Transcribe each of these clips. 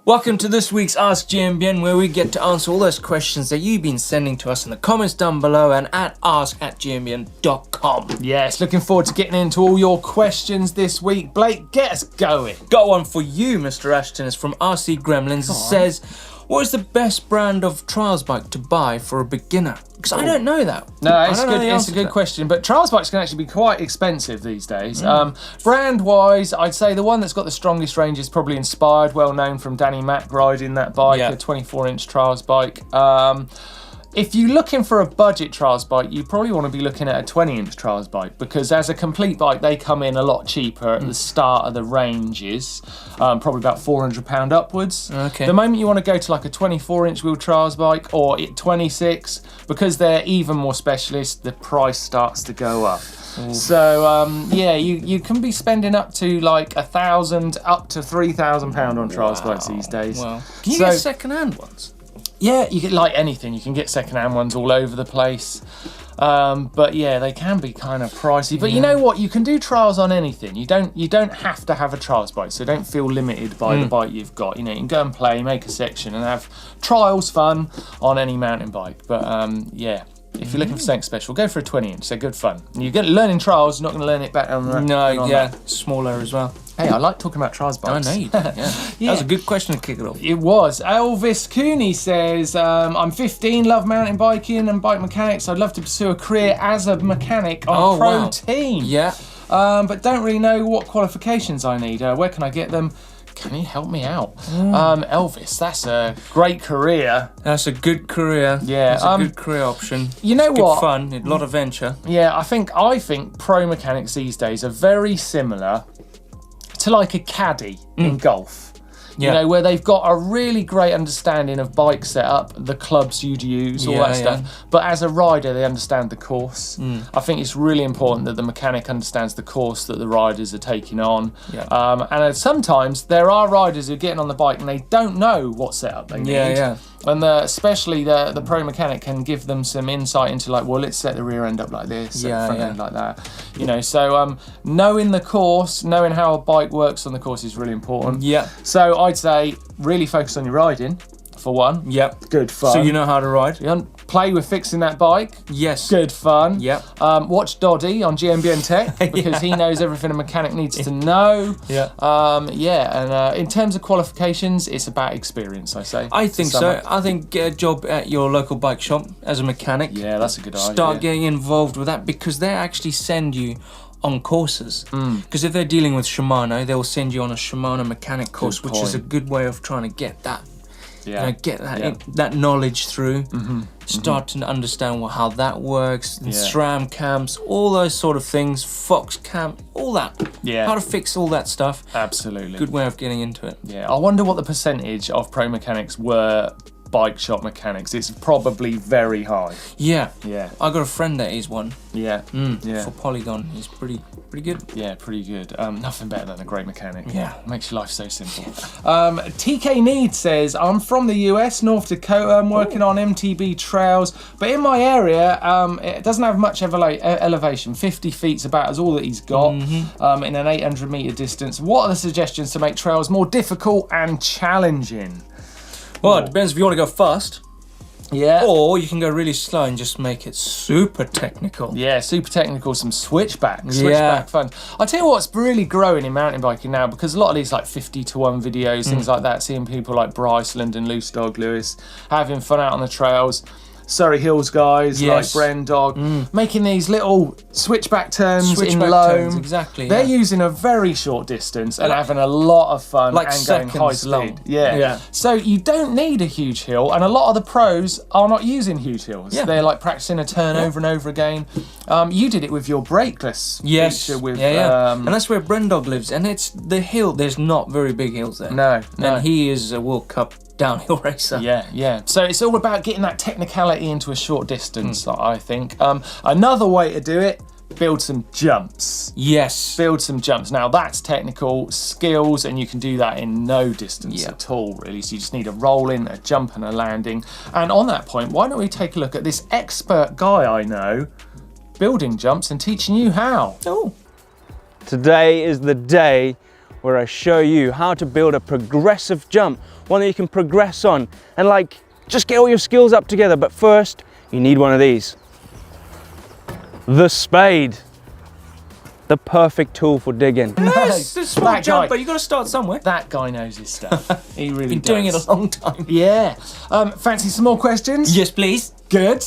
Welcome to this week's Ask GMBN, where we get to answer all those questions that you've been sending to us in the comments down below and at ask@gmbn.com. Yes, looking forward to getting into all your questions this week. Blake, get us going. Got one for you, Mr. Ashton. It's from RC Gremlins. It says, what is the best brand of trials bike to buy for a beginner? Because I don't know that. No, it's a good question, but trials bikes can actually be quite expensive these days. Brand-wise, I'd say the one that's got the strongest range is probably Inspired, well known from Danny Mac riding that bike, a 24-inch trials bike. If you're looking for a budget trials bike, you probably want to be looking at a 20-inch trials bike, because as a complete bike, they come in a lot cheaper at the start of the ranges, probably about £400 upwards. Okay. The moment you want to go to like a 24-inch wheel trials bike or 26, because they're even more specialist, the price starts to go up. Ooh. So yeah, you can be spending up to like £1,000 up to £3,000 on trials bikes these days. Wow. Can you get second-hand ones? Yeah, you get like anything. You can get second-hand ones all over the place. But yeah, they can be kind of pricey. But you know what? You can do trials on anything. You don't have to have a trials bike, so don't feel limited by the bike you've got. You know, you can go and play, make a section, and have trials fun on any mountain bike. But yeah. If you're looking for something special, go for a 20-inch. They're good fun. You get learning trials, you're not going to learn it better on the smaller as well. Hey, I like talking about trials bikes. I know you do, yeah. That was a good question to kick it off. It was. ELVIS COONEY says, I'm 15, love mountain biking and bike mechanics. I'd love to pursue a career as a mechanic on a pro team. Yeah. But don't really know what qualifications I need. Where can I get them? Can you help me out? Elvis, that's a great career. That's a good career. Yeah. That's a good career option. You know what? Good fun, a lot of venture. Yeah, I think pro mechanics these days are very similar to like a caddy in golf. You know, where they've got a really great understanding of bike setup, the clubs you'd use, all that stuff. But as a rider, they understand the course. I think it's really important that the mechanic understands the course that the riders are taking on. And sometimes there are riders who are getting on the bike and they don't know what setup they need. And especially the pro mechanic can give them some insight into like, well, let's set the rear end up like this, set the front end like that. You know, so knowing the course, knowing how a bike works on the course is really important. So I'd say really focus on your riding, for one. Good fun. So you know how to ride. Play with fixing that bike. Good fun. Watch Doddy on GMBN Tech, because he knows everything a mechanic needs to know. And in terms of qualifications, it's about experience, I say. I think so. I think get a job at your local bike shop as a mechanic. Yeah, that's a good idea. Start getting involved with that, because they actually send you on courses. Because if they're dealing with Shimano, they will send you on a Shimano mechanic course, which is a good way of trying to get that. You know, get that knowledge through, start to understand how that works, SRAM camps, all those sort of things, Fox camp, all that. How to fix all that stuff. Absolutely. Good way of getting into it. I wonder what the percentage of pro mechanics were bike shop mechanics. It's probably very high. I got a friend that is one. For Polygon. He's pretty good. Yeah, pretty good. Nothing better than a great mechanic. Makes your life so simple. TK Need says, I'm from the US, North Dakota. I'm working on MTB trails, but in my area, it doesn't have much elevation. 50 feet's about all that he's got in an 800 meter distance. What are the suggestions to make trails more difficult and challenging? Well, it depends if you want to go fast. Or you can go really slow and just make it super technical. Super technical, some switchback fun. I tell you what's really growing in mountain biking now, because a lot of these like 50-to-1 videos, things like that, seeing people like Bryce, London, Loose Dog, Lewis, having fun out on the trails. Surrey Hills guys like Bren Dog, making these little switchback turns in loam. They're using a very short distance and having a lot of fun and going high speed. So you don't need a huge hill, and a lot of the pros are not using huge hills. They're like practicing a turn over and over again. You did it with your brakeless feature with and that's where Bren Dog lives, and it's the hill. There's not very big hills there. No. And he is a World Cup downhill racer. So it's all about getting that technicality into a short distance, I think. Another way to do it, build some jumps. Build some jumps. Now that's technical skills, and you can do that in no distance at all, really. So you just need a roll in, a jump and a landing. And on that point, why don't we take a look at this expert guy I know building jumps and teaching you how. Today is the day where I show you how to build a progressive jump, one that you can progress on and like just get all your skills up together. But first, you need one of these. The spade. The perfect tool for digging. Yes, it's a small jump, but you got to start somewhere. That guy knows his stuff. He really Been doing it a long time. Yeah. Fancy some more questions? Yes, please. Good.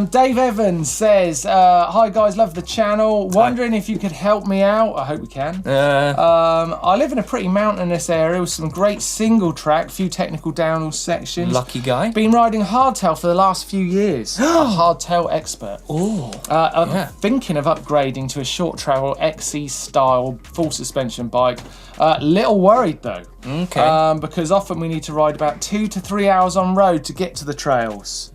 Dave Evans says, hi guys, love the channel. Wondering if you could help me out. I hope we can. I live in a pretty mountainous area with some great single track, few technical downhill sections. Lucky guy. Been riding hardtail for the last few years. A hardtail expert. Oh. I'm thinking of upgrading to a short travel XC style full suspension bike. Little worried though. Okay. Because often we need to ride about 2 to 3 hours on road to get to the trails.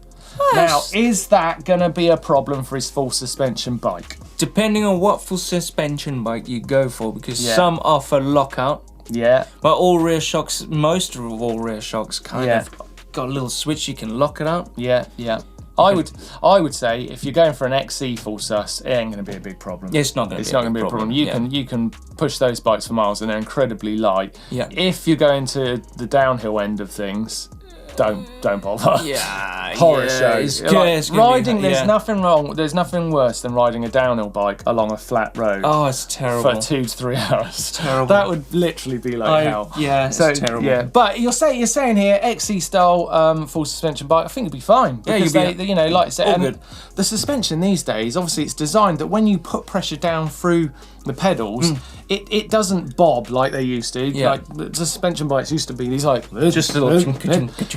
Now, is that going to be a problem for his full suspension bike? Depending on what full suspension bike you go for, because some offer lockout. Yeah. But all rear shocks, most of all rear shocks kind of got a little switch, you can lock it out. Yeah, yeah. I would say if you're going for an XC full sus, it ain't going to be a big problem. It's not going to be a problem. You can push those bikes for miles and they're incredibly light. Yeah. If you're going to the downhill end of things, don't bother. Yeah, Horror shows. Riding, there's nothing wrong. There's nothing worse than riding a downhill bike along a flat road. Oh, it's terrible. For 2 to 3 hours. It's terrible. That would literally be like hell. Yeah, it's terrible. Yeah, but you're saying here XC style full suspension bike. I think it'd be fine. Yeah, because they, you know, like I said, good. The suspension these days, obviously, it's designed that when you put pressure down through the pedals, it doesn't bob like they used to. Yeah. Like the suspension bikes used to be these like just little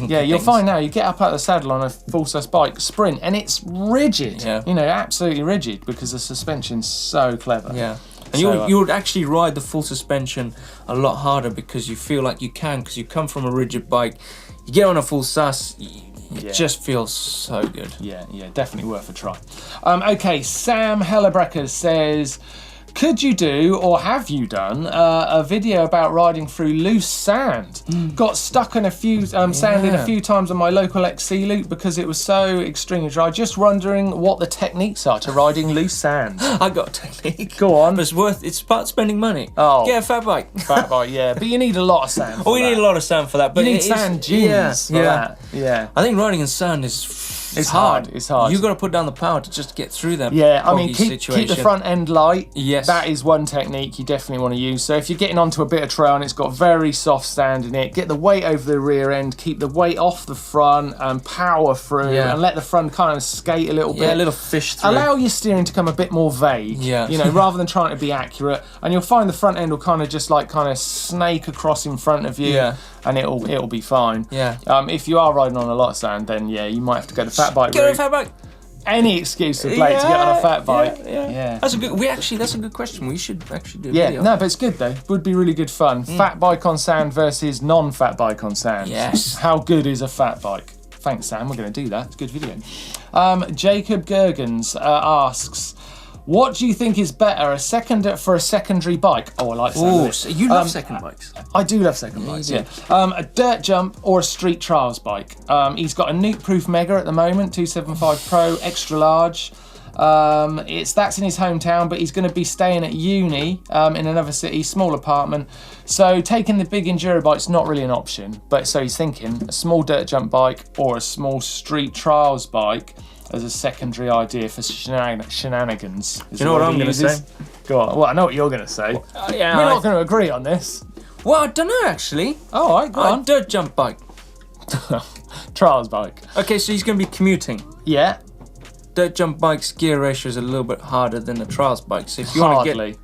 yeah, you'll find now you get up out of the saddle on a full sus bike sprint and it's rigid. Yeah. You know, absolutely rigid because the suspension's so clever. Yeah. And you would actually ride the full suspension a lot harder because you feel like you can, because you come from a rigid bike, you get on a full sus, it just feels so good. Yeah, yeah, definitely worth a try. Okay, Sam Hellebrecker says, could you do, or have you done, a video about riding through loose sand? Got stuck in a few sand in a few times on my local XC loop because it was so extremely dry. Just wondering what the techniques are to riding loose sand. I got a technique. Go on. But it's about spending money. Oh. Get a fat bike. Fat bike, yeah. But you need a lot of sand for you need a lot of sand for that. But you need sand dunes for that. Yeah. I think riding in sand is... It's hard. It's hard. You got to put down the power to just get through that. Yeah, I mean, keep the front end light. Yes. That is one technique you definitely want to use. So if you're getting onto a bit of trail and it's got very soft sand in it, get the weight over the rear end, keep the weight off the front and power through and let the front kind of skate a little bit. Yeah, a little fish through. Allow your steering to come a bit more vague. Yeah. You know, rather than trying to be accurate. And you'll find the front end will kind of just like kind of snake across in front of you. Yeah. And it'll be fine. Yeah. If you are riding on a lot of sand, then yeah, you might have to go to fat bike route. Get a fat bike. Any excuse for Blake to get on a fat bike. Yeah. That's a good question. We should actually do a video. video. No, but it's good though. It would be really good fun. Fat bike on sand versus non-fat bike on sand. Yes. How good is a fat bike? Thanks, Sam. We're going to do that. It's a good video. Jacob Gurgens asks, what do you think is better, for a secondary bike? Oh, I like that. So you love second bikes. I do love second bikes, yeah. A dirt jump or a street trials bike. He's got a nuke-proof Mega at the moment, 275 Pro, extra large. That's in his hometown, but he's going to be staying at uni in another city, small apartment. So taking the big enduro bike's not really an option. But so he's thinking a small dirt jump bike or a small street trials bike as a secondary idea for shenanigans. You know what I'm going to say? Go on. Well, I know what you're going to say. We're not going to agree on this. Well, I don't know actually. All right, go on. Dirt jump bike. Trials bike. Okay, so he's going to be commuting. Yeah. Dirt jump bike's gear ratio is a little bit harder than the trials bike. So if you want to get...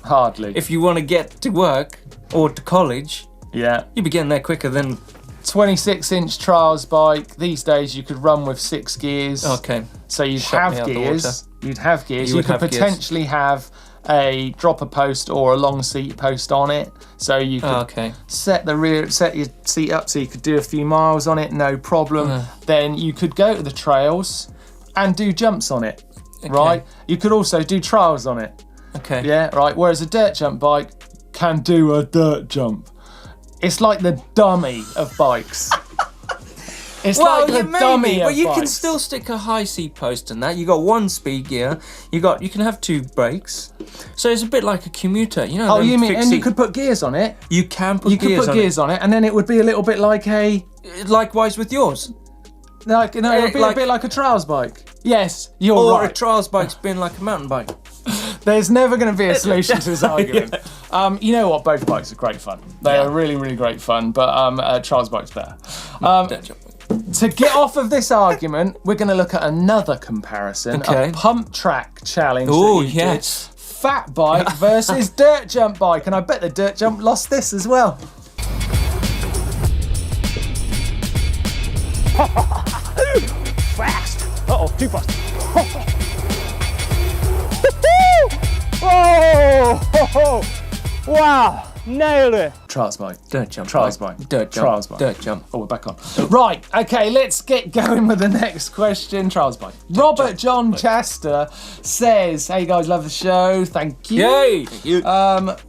Hardly. If you want to get to work or to college, you'll be getting there quicker than... 26-inch trials bike. These days you could run with 6 gears. Okay. So you'd have gears. You'd have gears. You could potentially have a dropper post or a long seat post on it. So you could set your seat up so you could do a few miles on it, no problem. Then you could go to the trails and do jumps on it, right? You could also do trials on it. Okay. Yeah, right. Whereas a dirt jump bike can do a dirt jump. It's like the dummy of bikes. It's like the dummy but you can bikes. still stick a high seat post in that. You got one speed gear. You can have 2 brakes. So it's a bit like a commuter, you know. Oh, you mean, and you could put gears on it? You can put gears on it, and then it would be a little bit like a... Likewise with yours. Like, no, it would be a bit like a trials bike. Yes, you're right. Or a trials bike's been like a mountain bike. There's never going to be a solution to this argument. You know what? Both bikes are great fun. They are really, really great fun, but trials bike's better. To get off of this argument, we're going to look at another comparison. Okay. A pump track challenge. Oh, that you yes. did. Fat bike versus dirt jump bike. And I bet the dirt jump lost this as well. Fast. Uh-oh, too fast. Oh, wow, nailed it. Trials bike. Dirt jump. Trials bike. Dirt jump. Trials bike. Dirt jump. Oh, we're back on. Right, okay, let's get going with the next question. Trials bike. Robert John Jaster says, hey guys, love the show. Thank you. Yay! Thank you.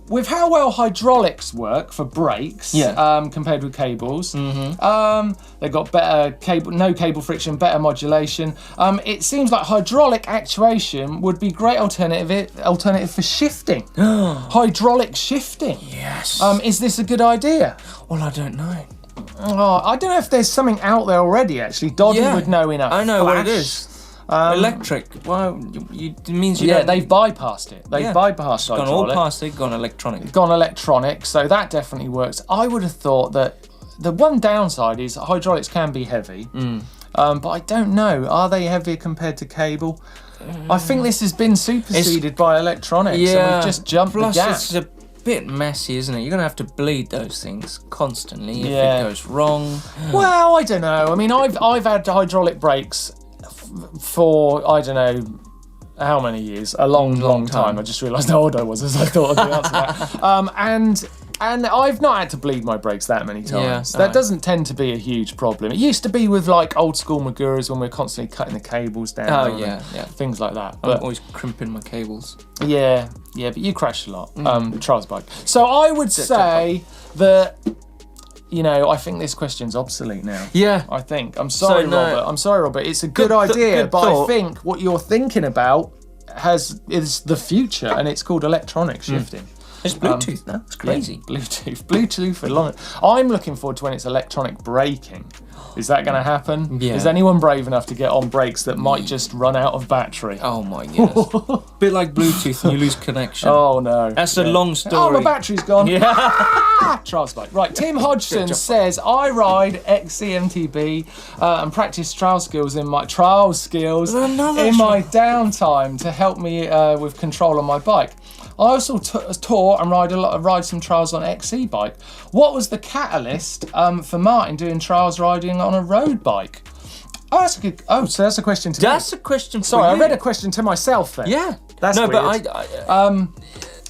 With how well hydraulics work for brakes compared with cables, they've got better no cable friction, better modulation. It seems like hydraulic actuation would be great alternative for shifting. Hydraulic shifting. Yes. Is this a good idea? Well, I don't know. Oh, I don't know if there's something out there already, actually. Doddy would know enough. I know what it is. Electric. Well, it means you don't... they've bypassed it. They've bypassed hydraulic. Gone all past it, gone electronic. Gone electronic, so that definitely works. I would have thought that the one downside is hydraulics can be heavy, but I don't know. Are they heavier compared to cable? I think this has been superseded by electronics, and we've just jumped the gap. It's a bit messy, isn't it? You're gonna have to bleed those things constantly if it goes wrong. Well, I don't know. I mean, I've had hydraulic brakes for I don't know how many years, a long time. I just realised how old I was as I thought of the answer to that. And I've not had to bleed my brakes that many times. That doesn't tend to be a huge problem. It used to be with like old school Maguras when we were constantly cutting the cables down. Things like that. But I'm always crimping my cables. Yeah, but you crash a lot. Trials bike. So I would say that, you know, I think this question's obsolete now. Yeah. I think. I'm sorry, Robert. I'm sorry, Robert. It's a good idea, but I think what you're thinking about is the future, and it's called electronic shifting. It's Bluetooth now. It's crazy. Yeah, Bluetooth for long. I'm looking forward to when it's electronic braking. Is that going to happen? Yeah. Is anyone brave enough to get on brakes that might just run out of battery? Oh my goodness. Bit like Bluetooth and you lose connection. Oh no. That's a long story. Oh, my battery's gone. Yeah. Trials bike. Right, Tim Hodgson says, I ride XC MTB and practice trial skills in my downtime to help me with control on my bike. I also tour and ride some trials on XC bike. What was the catalyst for Martin doing trials riding on a road bike? Oh, that's a good. Oh, so that's a question to me. That's a question for Sorry, you. I read a question to myself then. Yeah. That's no, weird. but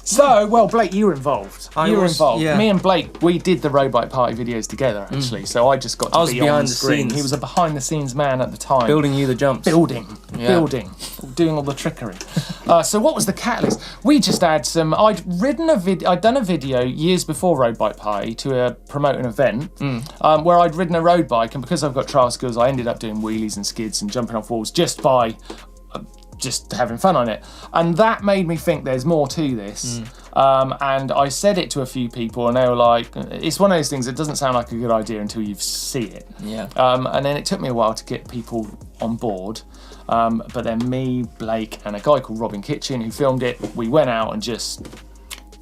So, well, Blake, you were involved. You were involved. Yeah. Me and Blake, we did the road bike party videos together, actually. So I just got to be on the screen. He was a behind-the-ssene man at the time. building you the jumps. Building, doing all the trickery. So what was the catalyst? We just had some. I'd done a video years before Road Bike Party to promote an event where I'd ridden a road bike, and because I've got trial skills, I ended up doing wheelies and skids and jumping off walls just by just having fun on it. And that made me think there's more to this. And I said it to a few people and they were like, it's one of those things that doesn't sound like a good idea until you see it. Yeah. And then it took me a while to get people on board. But then me, Blake, and a guy called Robin Kitchen who filmed it, we went out and just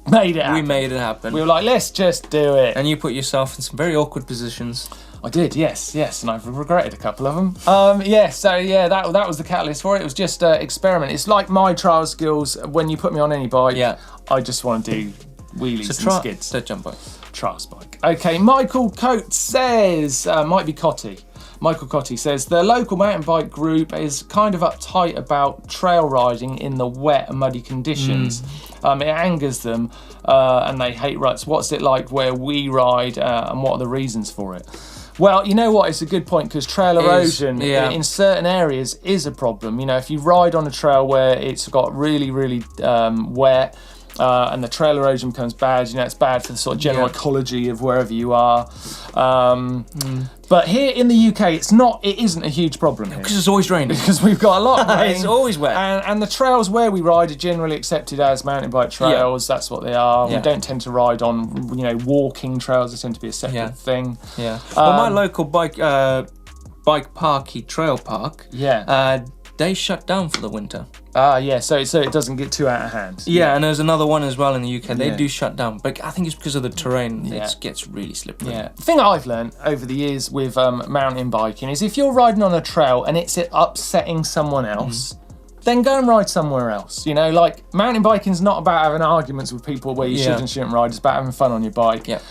made it happen. We made it happen. We were like, let's just do it. And you put yourself in some very awkward positions. I did, yes, and I've regretted a couple of them. That was the catalyst for it. It was just experiment. It's like my trial skills when you put me on any bike. Yeah. I just want to do wheelies and skids. So jump bike. Trials bike. Okay, Michael Cote says, might be Cote. Michael Cote says, the local mountain bike group is kind of uptight about trail riding in the wet and muddy conditions. It angers them and they hate ruts. What's it like where we ride and what are the reasons for it? Well, you know what? It's a good point because trail erosion in certain areas is a problem. You know, if you ride on a trail where it's got really, really wet, and the trail erosion becomes bad. You know, it's bad for the sort of general ecology of wherever you are. But here in the UK, it isn't a huge problem here. Because it's always raining. Because we've got a lot of rain. It's always wet. And the trails where we ride are generally accepted as mountain bike trails. That's what they are. We don't tend to ride on, you know, walking trails. They tend to be a separate thing. Yeah. Well, my local bike parky trail park, they shut down for the winter. So it doesn't get too out of hand. Yeah, and there's another one as well in the UK. They do shut down, but I think it's because of the terrain. It gets really slippery. Yeah. The thing I've learned over the years with mountain biking is if you're riding on a trail and it's upsetting someone else, then go and ride somewhere else. You know, like mountain biking's not about having arguments with people where you should and shouldn't ride. It's about having fun on your bike. Yeah.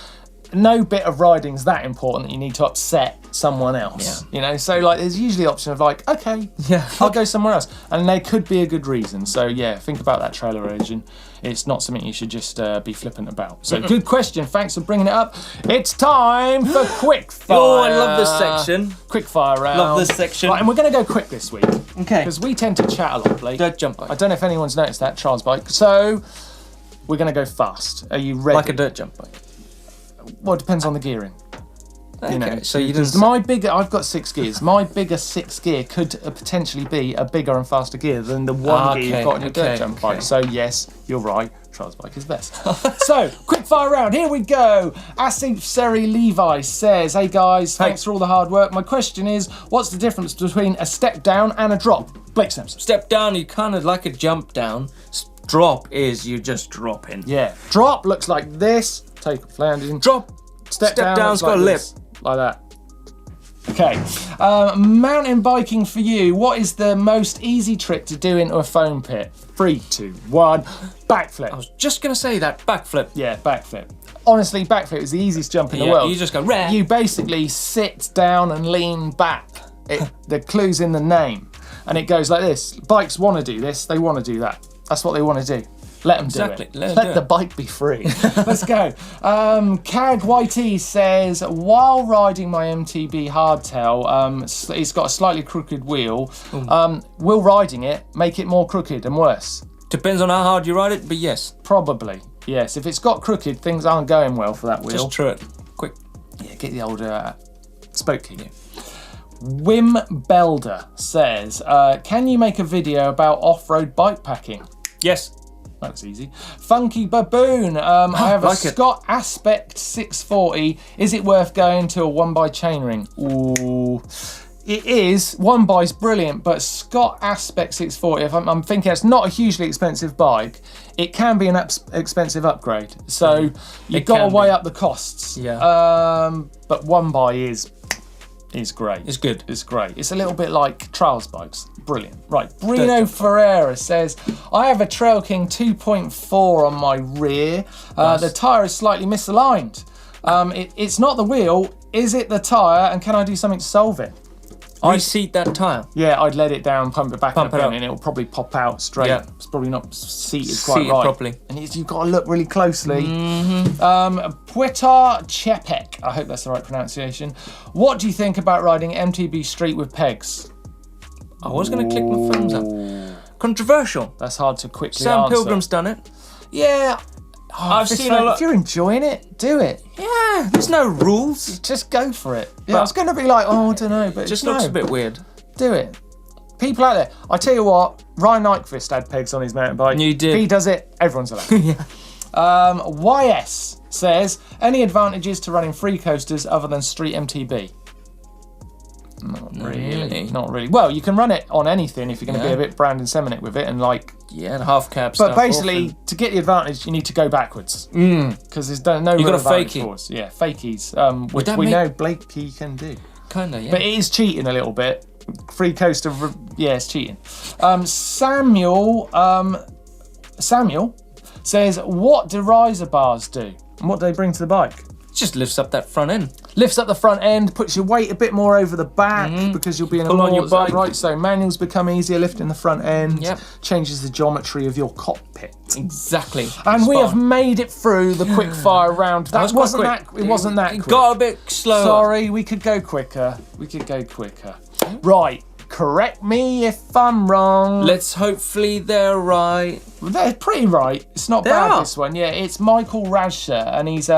No bit of riding's that important that you need to upset someone else. You know, so like there's usually the option of like, okay, I'll go somewhere else, and there could be a good reason. So yeah, think about that trail erosion. It's not something you should just be flippant about. So good question. Thanks for bringing it up. It's time for quick fire. Oh, I love this section. Quick fire round. Love this section. Right, and we're going to go quick this week. Okay. Because we tend to chat a lot, Blake. Dirt jump bike. I don't know if anyone's noticed that, Charles bike. So we're going to go fast. Are you ready? Like a dirt jump bike. Well, it depends on the gearing. Okay, you know, so you didn't. I've got 6 gears. My bigger 6 gear could potentially be a bigger and faster gear than the one gear you've got in your dirt jump bike. So yes, you're right. Charles bike is best. So quick fire round. Here we go. Asif Seri Levi says, "Hey guys, thanks for all the hard work. My question is, what's the difference between a step down and a drop?" Blake Simpson. Step down, you kind of like a jump down. Drop is you just drop in. Yeah. Drop looks like this. Take off landing. Drop. Step down's got a lip. Like that. Okay. Mountain biking for you. What is the most easy trick to do into a foam pit? 3, 2, 1. Backflip. I was just going to say that. Backflip. Yeah, backflip. Honestly, backflip is the easiest jump in the world. You just go, rare. You basically sit down and lean back. The clue's in the name. And it goes like this. Bikes want to do this. They want to do that. That's what they want to do. Let them do it. Let the bike be free. Let's go. Cag YT says, while riding my MTB hardtail, it's got a slightly crooked wheel. Will riding it make it more crooked and worse? Depends on how hard you ride it, but yes. Probably, yes. If it's got crooked, things aren't going well for that wheel. Just try it. Quick. Yeah, get the old spoke key. Wim Belder says, can you make a video about off-road bike packing? Yes. That's easy. Funky Baboon. I have a Scott Aspect 640. Is it worth going to a 1x chainring? Ooh. It is. 1x's brilliant, but Scott Aspect 640, if I'm thinking it's not a hugely expensive bike, it can be an expensive upgrade. So you've got to weigh up the costs. Yeah. But 1x is great. It's good. It's great. It's a little bit like trials bikes. Brilliant. Right. BRENO FERREIRA says, I have a Trail King 2.4 on my rear. The tyre is slightly misaligned. It's not the wheel. Is it the tyre? And can I do something to solve it? Reseat that tyre. Yeah, I'd let it down, pump it back up it up. and it'll probably pop out straight. Yeah. It's probably not seated quite right. Properly. And you've got to look really closely. Puerta Chepek, I hope that's the right pronunciation. What do you think about riding MTB street with pegs? I was going to click my thumbs up. Controversial. That's hard to quickly Sam answer. Pilgrim's done it. Yeah. I've seen a lot. If you're enjoying it, do it. Yeah, there's no rules. Just go for it. Yeah, I was going to be like, oh, I don't know, but it just looks a bit weird. Do it. People out there, I tell you what, Ryan Nyquist had pegs on his mountain bike. You did. If he does it, everyone's allowed. YS says, any advantages to running free coasters other than street MTB? Not really. Not really. Well, you can run it on anything if you're going to be a bit Brandon Seminick with it and like... Yeah, the half cab stuff. But basically, to get the advantage, you need to go backwards. Because there's no you real got a advantage for us. Yeah, fakies, which we know Blakey can do. Kind of, yeah. But it is cheating a little bit. Free coaster, yeah, it's cheating. Samuel says, what do riser bars do? And what do they bring to the bike? Just lifts up that front end. Lifts up the front end, puts your weight a bit more over the back because you'll be in a more, on your bike. Right, so manuals become easier lifting the front end. Changes the geometry of your cockpit. Exactly. And we have made it through the quick fire round. It wasn't that quick. Got a bit slower. Sorry, we could go quicker. Right, correct me if I'm wrong. Hopefully they're right. They're pretty right. It's not bad, this one. Yeah, it's Michael Rajsher, and he's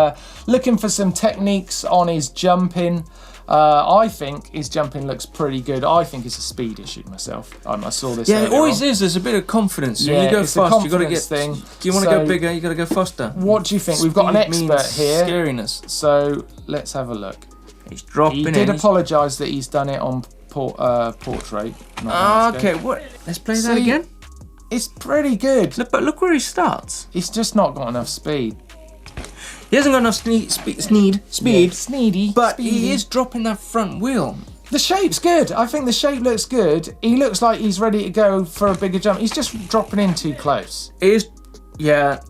looking for some techniques on his jumping. I think his jumping looks pretty good. I think it's a speed issue myself. I saw this. Yeah, it always is. There's a bit of confidence. Yeah, you go it's fast. a You got to get. thing. Do you want to go bigger? You got to go faster. What do you think? We've got an expert here. Scariness. So let's have a look. He's dropping. He did apologise that he's done it on portrait. Okay, what? Let's play that again. It's pretty good. Look, but look where he starts. He's just not got enough speed. He hasn't got enough speed, Sneedy. but he is dropping that front wheel. The shape's good. I think the shape looks good. He looks like he's ready to go for a bigger jump. He's just dropping in too close. It is, yeah.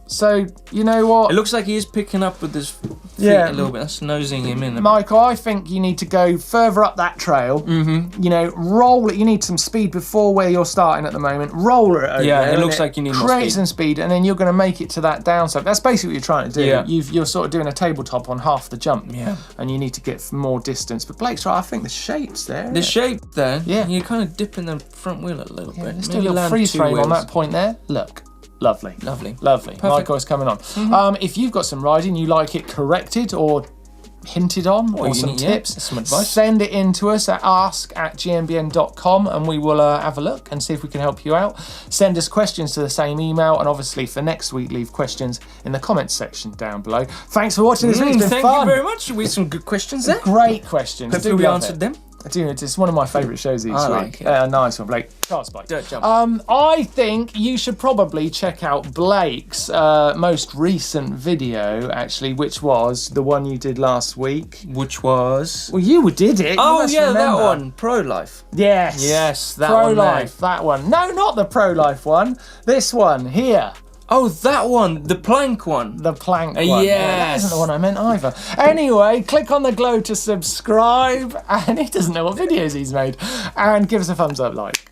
So, you know what? It looks like he is picking up with his feet a little bit. That's nosing him in. Michael, I think you need to go further up that trail. Mm-hmm. You know, roll it. You need some speed before where you're starting at the moment. Roll it over there. It looks like you need more speed. Create some speed, and then you're going to make it to that downside. That's basically what you're trying to do. Yeah. You're sort of doing a tabletop on half the jump. Yeah. And you need to get more distance. But Blake's right. I think the shape's there. The shape there. Yeah. You're kind of dipping the front wheel a little bit. Let's do a little freeze frame on that point there. Look. Lovely. Perfect. Michael is coming on. Mm-hmm. If you've got some riding, you like it corrected or hinted on, or some tips, some advice, send it in to us at ask@gmbn.com, and we will have a look and see if we can help you out. Send us questions to the same email, and obviously for next week, leave questions in the comments section down below. Thanks for watching this week. It's been fun. Thank you very much. We had some good questions there. Great questions. Hopefully we answered them. I do. It's one of my favourite shows each week. Like it. Nice one, Blake. Charles Blake. Dirt jump. I think you should probably check out Blake's most recent video, actually, which was the one you did last week. Which was? Well, you did it. Oh, you yeah, remember. that one. Pro-life. Yes. Yes, that Pro one. Life, that one. No, not the pro-life one. This one here. Oh, that one. The plank one. The plank one. Yes. That isn't the one I meant either. Anyway, click on the glow to subscribe. And he doesn't know what videos he's made. And give us a thumbs up, like.